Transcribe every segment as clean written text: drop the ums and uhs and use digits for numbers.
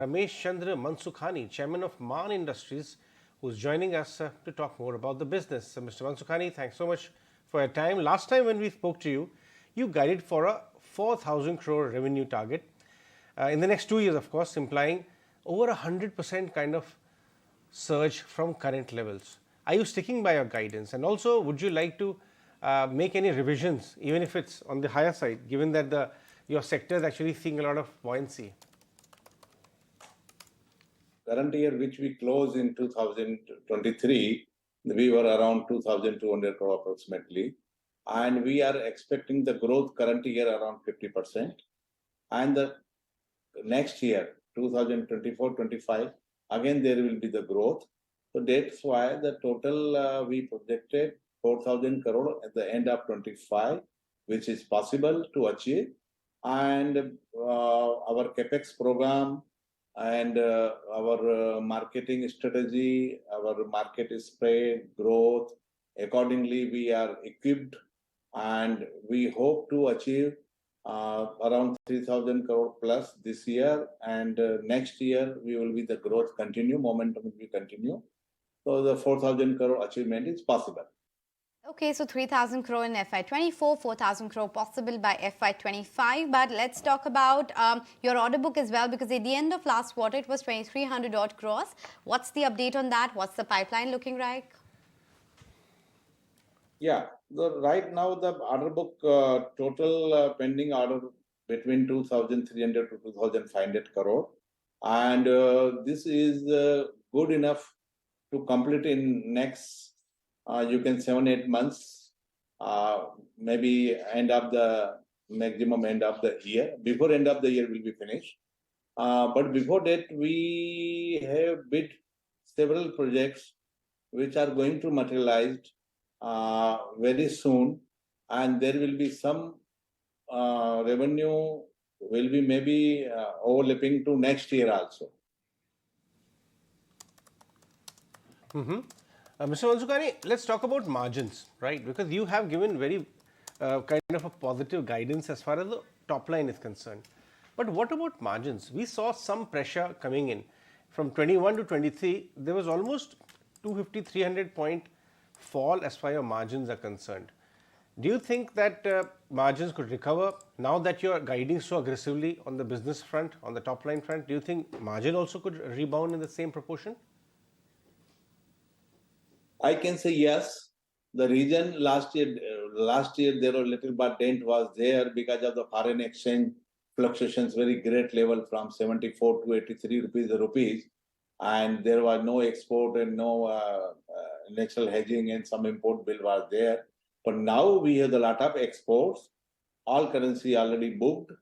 Rameshchandra Mansukhani, Chairman of Man Industries, who's joining us to talk more about the business. So, Mr. Mansukhani, thanks so much for your time. Last time when we spoke to you, you guided for a 4,000 crore revenue target in the next 2 years, of course, implying over 100% kind of surge from current levels. Are you sticking by your guidance? And also, would you like to make any revisions, even if it's on the higher side, given that your sector is actually seeing a lot of buoyancy? Current year, which we closed in 2023, we were around 2,200 crore approximately. And we are expecting the growth current year around 50%. And the next year, 2024-25, again there will be the growth. So that's why the total we projected 4,000 crore at the end of 25, which is possible to achieve. And our capex program and our marketing strategy, our market spread, growth, accordingly we are equipped, and we hope to achieve around 3,000 crore plus this year, and next year we will be the growth continue, momentum will continue. So the 4,000 crore achievement is possible. Okay, so 3,000 crore in FY24, 4,000 crore possible by FY25. But let's talk about your order book as well, because at the end of last quarter, it was 2,300 odd crores. What's the update on that? What's the pipeline looking like? Yeah, right now the order book total pending order between 2,300 to 2,500 crore. And this is good enough to complete in next you can 7-8 months, maybe maximum end of the year. Before end of the year will be finished. But before that, we have bid several projects which are going to materialize very soon, and there will be some revenue will be maybe overlapping to next year also. Mr. Mansukhani, let's talk about margins, right? Because you have given very kind of a positive guidance as far as the top line is concerned. But what about margins? We saw some pressure coming in. From 21 to 23, there was almost 250, 300 point fall as far as your margins are concerned. Do you think that margins could recover now that you are guiding so aggressively on the business front, on the top line front? Do you think margin also could rebound in the same proportion? I can say yes. The reason last year there was little but dent was there because of the foreign exchange fluctuations, very great level from 74 to 83 rupees, and there was no export and no natural hedging, and some import bill was there. But now we have a lot of exports, all currency already booked,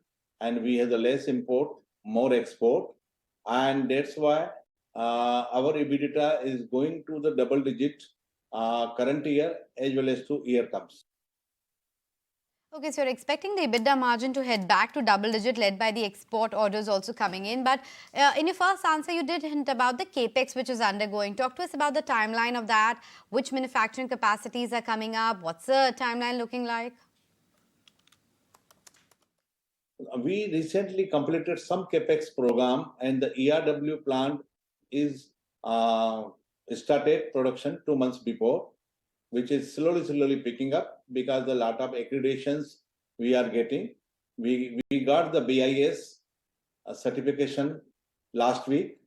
and we have the less import, more export, and that's why our EBITDA is going to the double digit current year as well as to year comes. Okay, so you're expecting the EBITDA margin to head back to double digit, led by the export orders also coming in. But in your first answer, you did hint about the capex which is undergoing. Talk to us about the timeline of that. Which manufacturing capacities are coming up? What's the timeline looking like? We recently completed some capex program, and the ERW plant is started production 2 months before, which is slowly picking up because a lot of accreditations we are getting. We got the BIS certification last week,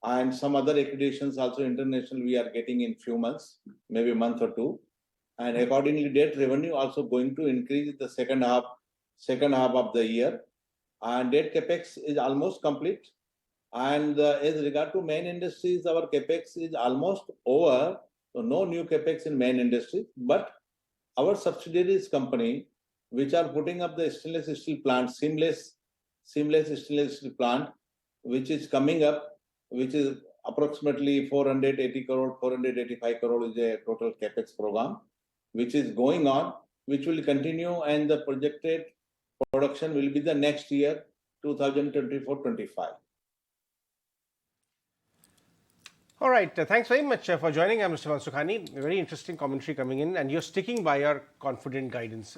and some other accreditations also international we are getting in few months, maybe a month or two. And accordingly, that revenue also going to increase in the second half of the year. And that capex is almost complete. And as regard to main industries, our capex is almost over. So no new capex in main industry, but our subsidiaries company, which are putting up the stainless steel plant, seamless stainless steel plant, which is coming up, which is approximately 480 crore, 485 crore is a total capex program, which is going on, which will continue, and the projected production will be the next year, 2024-25. All right. Thanks very much for joining. I'm Mr. Mansukhani. Very interesting commentary coming in, and you're sticking by your confident guidance.